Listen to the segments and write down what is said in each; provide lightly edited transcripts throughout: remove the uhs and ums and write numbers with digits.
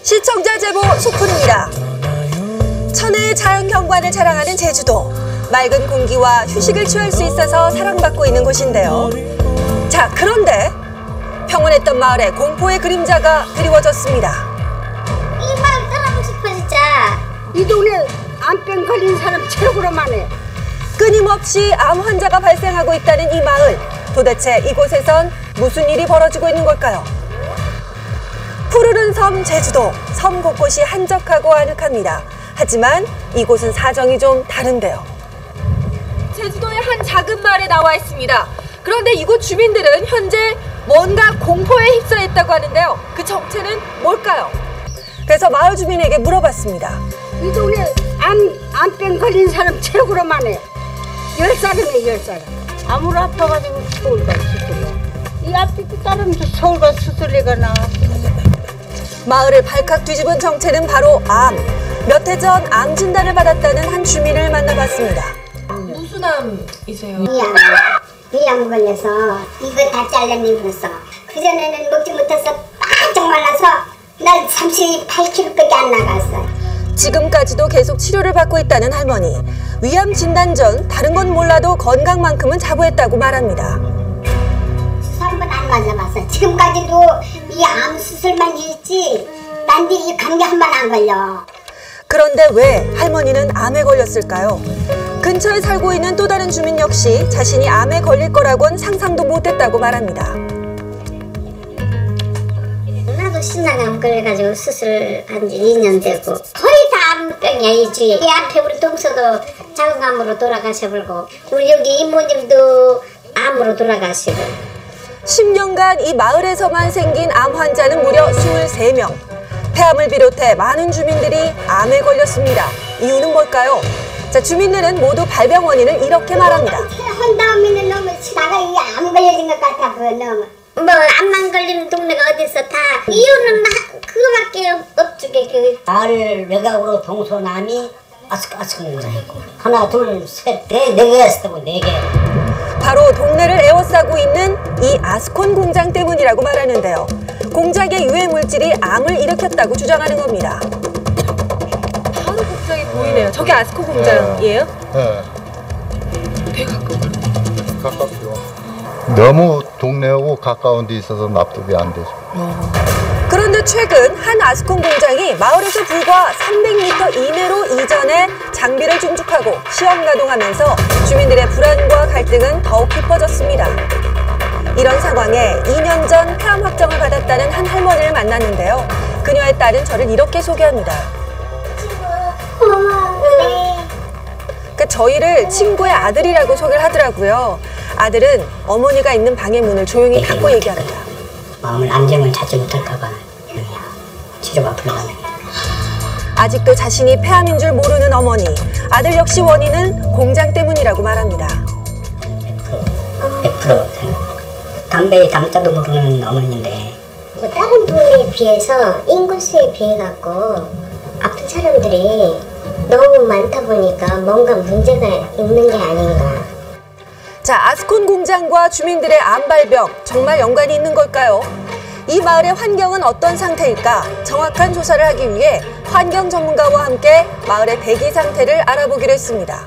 시청자 제보 소푼입니다. 천혜의 자연 경관을 자랑하는 제주도. 맑은 공기와 휴식을 취할 수 있어서 사랑받고 있는 곳인데요. 자, 그런데 평온했던 마을에 공포의 그림자가 드리워졌습니다. 이 마을 떠나고 싶어 진짜. 이 동네 암병 걸린 사람 최고로 많네. 끊임없이 암 환자가 발생하고 있다는 이 마을. 도대체 이곳에선 무슨 일이 벌어지고 있는 걸까요? 푸르른 섬 제주도. 섬 곳곳이 한적하고 아늑합니다. 하지만 이곳은 사정이 좀 다른데요. 제주도의 한 작은 마을에 나와 있습니다. 그런데 이곳 주민들은 현재 뭔가 공포에 휩싸였다고 하는데요. 그 정체는 뭘까요? 그래서 마을 주민에게 물어봤습니다. 이 동네 암병 걸린 사람 최고로 많네. 10사람이네 10사람. 암으로 아파가지고 서울 가 수술해. 이 앞에 따르면서 서울 가 수술해가 나. 마을을 발칵 뒤집은 정체는 바로 암. 몇 해 전 암 진단을 받았다는 한 주민을 만나봤습니다. 무슨 암이세요? 위암 걸려서 이거 다 잘라내버렸어. 그전에는 먹지 못해서 바짝 말라서 난 38kg밖에 안 나갔어. 지금까지도 계속 치료를 받고 있다는 할머니. 위암 진단 전 다른 건 몰라도 건강만큼은 자부했다고 말합니다. 수술 한 번 안 맞아봤어. 지금까지도 이 암 수술만 했지 난 이 감기 한 번 안 걸려. 그런데 왜 할머니는 암에 걸렸을까요? 근처에 살고 있는 또 다른 주민 역시 자신이 암에 걸릴 거라곤 상상도 못했다고 말합니다. 나도 신장암 걸려가지고 수술한 지 2년 되고 거의 다 암병이야. 이 앞에 우리 동서도 작은 암으로 돌아가셔버리고 우리 여기 이모님도 암으로 돌아가시고 10년간 이 마을에서만 생긴 암 환자는 무려 23명. 폐암을 비롯해 많은 주민들이 암에 걸렸습니다. 이유는 뭘까요? 자, 주민들은 모두 발병 원인을 이렇게 말합니다. 한 다음에는 너무 나가 이 암 걸려진 것 같아. 너무 뭐 암만 걸리는 동네가 어딨어. 다 이유는 그거밖에 없주게. 마을 외곽으로 동서남이 아스크 공장이고 하나 둘셋네 개가 있었다고 4개. 바로 동네를 에워싸고 있는 이 아스콘 공장 때문이라고 말하는데요. 공장의 유해 물질이 암을 일으켰다고 주장하는 겁니다. 바로 공장이 보이네요. 저게 아스콘 공장이에요? 네. 되게 가깝죠. 너무 동네하고 가까운 데 있어서 납득이 안 되죠. 그런데 최근 한 아스콘 공장이 마을에서 불과 300m 이내로 이전해 장비를 증축하고 시험 가동하면서 주민들의 불안과 갈등은 더욱 깊어졌습니다. 이런 상황에 2년 전 폐암 확정을 받았다는 한 할머니를 만났는데요. 그녀의 딸은 저를 이렇게 소개합니다. 저희를 친구의 아들이라고 소개를 하더라고요. 아들은 어머니가 있는 방의 문을 조용히 닫고 얘기합니다. 마음을 안정을 찾지 못할까 봐 치료가 불가능해. 아직도 자신이 폐암인 줄 모르는 어머니. 아들 역시 원인은 공장 때문이라고 말합니다. 100% 담배의 담자도 모르는 어머니인데 다른 동네에 비해서 인구수에 비해 갖고 아픈 사람들이 너무 많다 보니까 뭔가 문제가 있는 게 아닌가. 자, 아스콘 공장과 주민들의 암 발병 정말 연관이 있는 걸까요? 이 마을의 환경은 어떤 상태일까? 정확한 조사를 하기 위해 환경 전문가와 함께 마을의 대기 상태를 알아보기로 했습니다.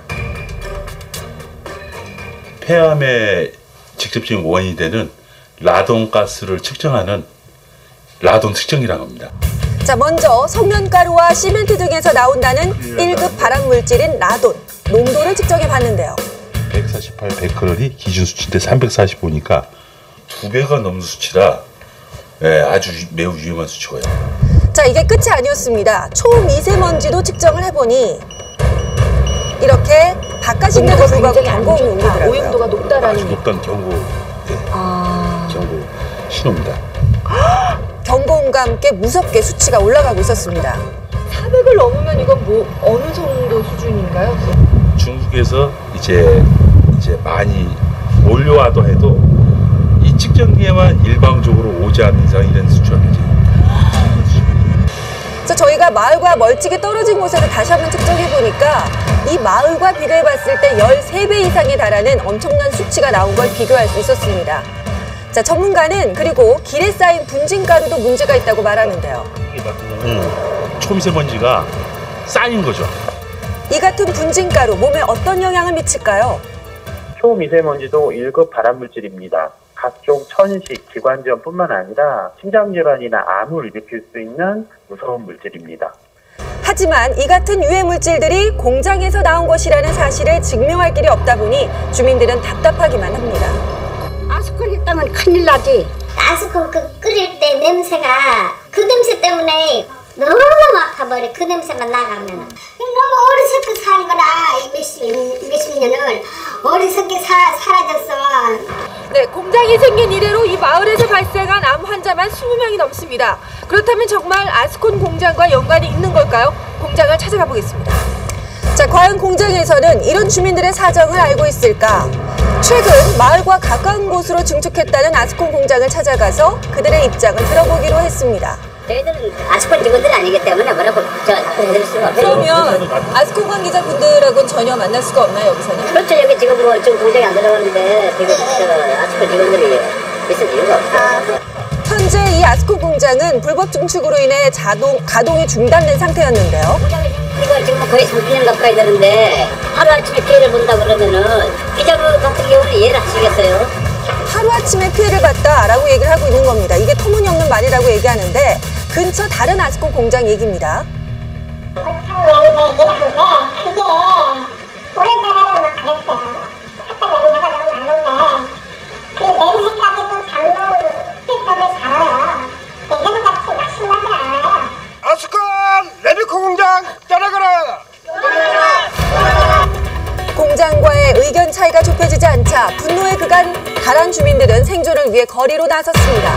폐암의 직접적인 원인이 되는 라돈가스를 측정하는 라돈 측정기라고 합니다. 자, 먼저 석면가루와 시멘트 등에서 나온다는 1급 발암물질인 라돈. 농도를 측정해 봤는데요. 148 베크럴이 기준 수치인데 345니까 2배가 넘는 수치라 아주 매우 위험한 수치고요. 자, 이게 끝이 아니었습니다. 초미세먼지도 측정을 해보니 이렇게 바깥인데도 불구하고 경고 용도더라고요. 오염도가 높다라는. 아주 높다는 경고, 경고 신호입니다. 경고음과 함께 무섭게 수치가 올라가고 있었습니다. 400을 넘으면 이건 뭐 어느 정도 수준인가요? 중국에서 이제 많이 올려와도 해도 이 측정기에만 일방적으로 오지 않는 이상 이런 수치가 굉장히. 그래서 저희가 마을과 멀찍이 떨어진 곳에서 다시 한번 측정해 보니까 이 마을과 비교해 봤을 때 13배 이상에 달하는 엄청난 수치가 나온 걸 비교할 수 있었습니다. 자, 전문가는 그리고 길에 쌓인 분진가루도 문제가 있다고 말하는데요. 이 같은 경우는 초미세먼지가 쌓인 거죠. 이 같은 분진가루 몸에 어떤 영향을 미칠까요? 초미세먼지도 1급 발암물질입니다. 각종 천식, 기관지염뿐만 아니라 심장질환이나 암을 일으킬 수 있는 무서운 물질입니다. 하지만 이 같은 유해 물질들이 공장에서 나온 것이라는 사실을 증명할 길이 없다 보니 주민들은 답답하기만 합니다. 아스콘 있다면 큰일 나지. 아스콘 끓일 때 냄새가 그 냄새 때문에 너무 아파버려. 그 냄새만 나가면 너무 어리석게 산 거라. 몇십 년을 어리석게 사라졌어. 네, 공장이 생긴 이래로 이 마을에서 발생한 암 환자만 20명이 넘습니다. 그렇다면 정말 아스콘 공장과 연관이 있는 걸까요? 공장을 찾아가 보겠습니다. 자, 과연 공장에서는 이런 주민들의 사정을 알고 있을까? 최근 마을과 가까운 곳으로 증축했다는 아스콘 공장을 찾아가서 그들의 입장을 들어보기로 했습니다. 저희들은 아스콘 직원들이 아니기 때문에 뭐라고 해드릴 수가 없어요. 그러면 아스콘 관계자분들하고는 전혀 만날 수가 없나요, 여기서는? 그렇죠. 여기 지금 뭐 지금 공장이 안 들어가는데 지금 아스콘 직원들이 있을 이유가 없어요. 현재 이 아스콘 공장은 불법 증축으로 인해 가동이 중단된 상태였는데요. 이거 지금 거의 3년 가까이 되는데 하루아침에 피해를 본다 그러면은 기자분 같은 경우는 이해를 하시겠어요? 하루아침에 피해를 봤다라고 얘기를 하고 있는 겁니다. 이게 터무니없는 말이라고 얘기하는데 근처 다른 아스콘 공장 얘기입니다. 아스콘 레비코 공장 떠나가라! 공장과의 의견 차이가 좁혀지지 않자 분노의 그간 가란 주민들은 생존을 위해 거리로 나섰습니다.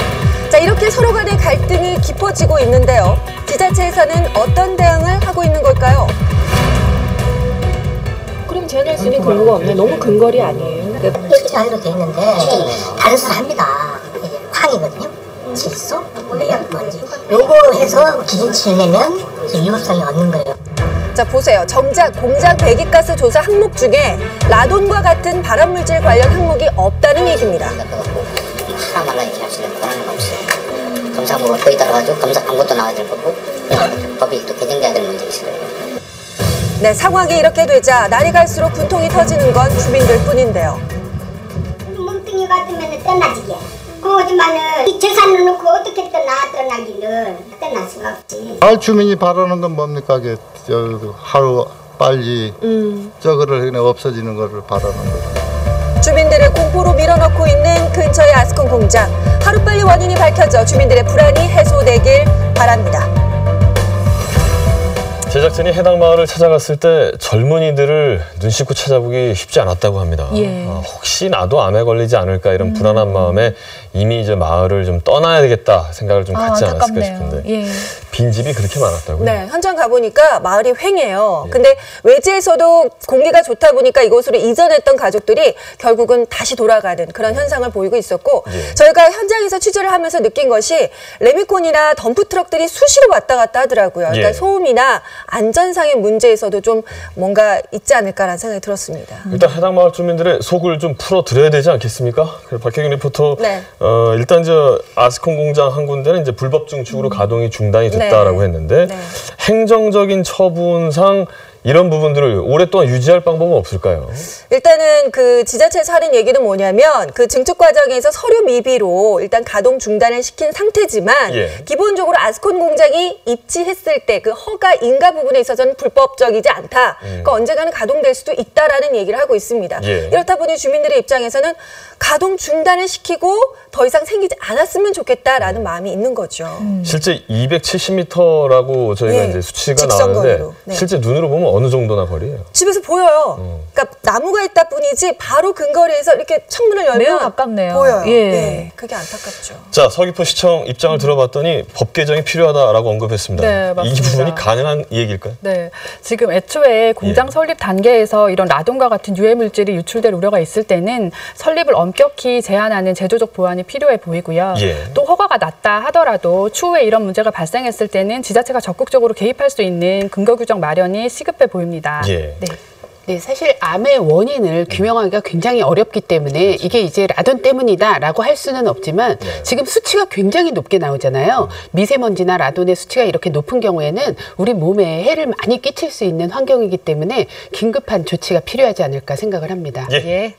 자, 이렇게 서로 간의 갈등이 깊어지고 있는데요. 지자체에서는 어떤 대응을 하고 있는 걸까요? 그럼 제한할 수 있는 근거가 없나요? 너무 근거리 아니에요? 이렇게 하기로 돼 있는데 다른 수를 합니다. 이게 황이거든요. 질소, 매연, 먼지. 요거 해서 기준치를 내면 위법성이 얻는 거예요. 자, 보세요. 정작 공장 배기가스 조사 항목 중에 라돈과 같은 발암물질 관련 항목이 없다는 얘기입니다. 하나말라 이렇게 할 수 있는 권한은 없어요. 검사하고 거기 따라가지고 검사 광고도 나와야 될 거고 법이 또 개정돼야 될 문제 있어요. 네, 상황이 이렇게 되자 날이 갈수록 분통이 터지는 건 주민들 뿐인데요. 뭉뚱이 같으면 떠나지게. 그거지만은 이 재산을 놓고 어떻게 떠나기는 떠날 수가 없지. 마을 주민이 바라는 건 뭡니까? 하루 빨리 저거를 그냥 없어지는 거를 바라는 거죠. 주민들을 공포로 밀어넣고 있는 근처의 아스콘 공장. 하루빨리 원인이 밝혀져 주민들의 불안이 해소되길 바랍니다. 제작진이 해당 마을을 찾아갔을 때 젊은이들을 눈 씻고 찾아보기 쉽지 않았다고 합니다. 예. 혹시 나도 암에 걸리지 않을까 이런 불안한 마음에 이미 이제 마을을 좀 떠나야 되겠다 생각을 좀 갖지 않았을까 싶은데 예. 빈집이 그렇게 많았다고요? 네, 현장 가보니까 마을이 휑해요. 예. 근데 외지에서도 공기가 좋다 보니까 이곳으로 이전했던 가족들이 결국은 다시 돌아가는 그런 현상을 보이고 있었고 예. 저희가 현장에서 취재를 하면서 느낀 것이 레미콘이나 덤프트럭들이 수시로 왔다 갔다 하더라고요. 그러니까 예. 소음이나 안전상의 문제에서도 좀 뭔가 있지 않을까라는 생각이 들었습니다. 일단 해당 마을 주민들의 속을 좀 풀어드려야 되지 않겠습니까? 박혜경 리포터, 네. 일단 저 아스콘 공장 한 군데는 이제 불법 증축으로 가동이 중단이 됐다라고 했는데 네. 행정적인 처분상 이런 부분들을 오랫동안 유지할 방법은 없을까요? 일단은 그 지자체에서 하는 얘기는 뭐냐면 그 증축 과정에서 서류 미비로 일단 가동 중단을 시킨 상태지만 예. 기본적으로 아스콘 공장이 입지했을 때 그 허가 인가 부분에 있어서는 불법적이지 않다. 그러니까 언젠가는 가동될 수도 있다라는 얘기를 하고 있습니다. 예. 이렇다 보니 주민들의 입장에서는 가동 중단을 시키고 더 이상 생기지 않았으면 좋겠다라는 마음이 있는 거죠. 실제 270m라고 저희가 예. 이제 수치가 직선 나왔는데 거리로. 네. 실제 눈으로 보면 어느 정도나 거리예요? 집에서 보여요. 그러니까 나무가 있다 뿐이지 바로 근거리에서 이렇게 창문을 열면 매우 가깝네요. 보여요. 예. 네, 그게 안타깝죠. 자, 서귀포 시청 입장을 들어봤더니 법 개정이 필요하다라고 언급했습니다. 네, 맞습니다. 이 부분이 가능한 얘기일까요? 네, 지금 애초에 공장 설립 단계에서 이런 라돈과 같은 유해 물질이 유출될 우려가 있을 때는 설립을 엄격히 제한하는 제도적 보완이 필요해 보이고요. 예. 또 허가가 났다 하더라도 추후에 이런 문제가 발생했을 때는 지자체가 적극적으로 개입할 수 있는 근거 규정 마련이 시급해 보입니다. 예. 네. 네, 사실 암의 원인을 규명하기가 굉장히 어렵기 때문에 이게 이제 라돈 때문이다라고 할 수는 없지만 지금 수치가 굉장히 높게 나오잖아요. 미세먼지나 라돈의 수치가 이렇게 높은 경우에는 우리 몸에 해를 많이 끼칠 수 있는 환경이기 때문에 긴급한 조치가 필요하지 않을까 생각을 합니다. 예.